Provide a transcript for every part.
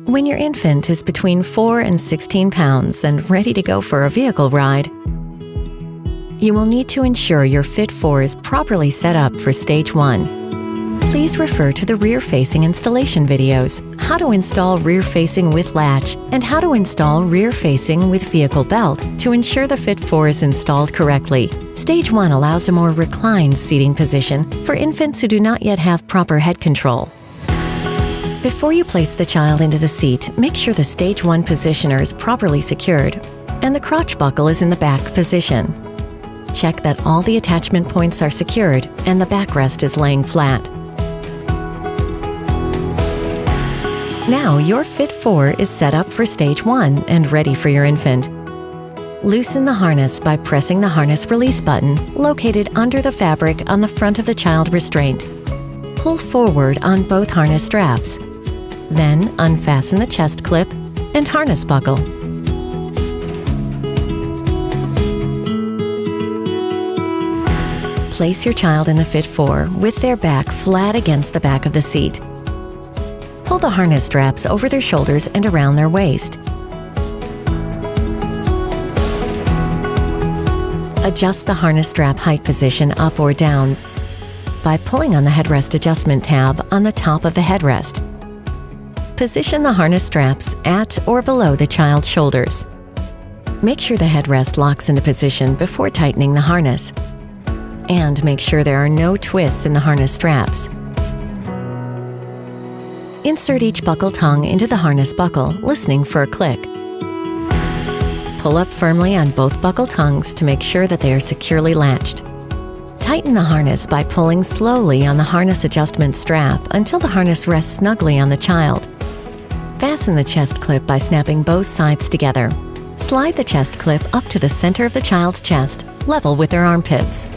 When your infant is between 4 and 16 pounds and ready to go for a vehicle ride, you will need to ensure your Fit4 is properly set up for Stage 1. Please refer to the rear-facing installation videos, how to install rear-facing with latch, and how to install rear-facing with vehicle belt to ensure the Fit4 is installed correctly. Stage 1 allows a more reclined seating position for infants who do not yet have proper head control. Before you place the child into the seat, make sure the Stage 1 positioner is properly secured and the crotch buckle is in the back position. Check that all the attachment points are secured and the backrest is laying flat. Now your Fit4 is set up for Stage 1 and ready for your infant. Loosen the harness by pressing the harness release button located under the fabric on the front of the child restraint. Pull forward on both harness straps. Then unfasten the chest clip and harness buckle. Place your child in the Fit4 with their back flat against the back of the seat. Pull the harness straps over their shoulders and around their waist. Adjust the harness strap height position up or down by pulling on the headrest adjustment tab on the top of the headrest. Position the harness straps at or below the child's shoulders. Make sure the headrest locks into position before tightening the harness. And make sure there are no twists in the harness straps. Insert each buckle tongue into the harness buckle, listening for a click. Pull up firmly on both buckle tongues to make sure that they are securely latched. Tighten the harness by pulling slowly on the harness adjustment strap until the harness rests snugly on the child. Fasten the chest clip by snapping both sides together. Slide the chest clip up to the center of the child's chest, level with their armpits.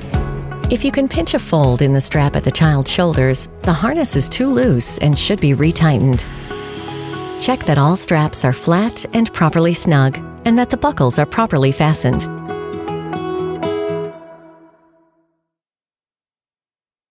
If you can pinch a fold in the strap at the child's shoulders, the harness is too loose and should be retightened. Check that all straps are flat and properly snug, and that the buckles are properly fastened.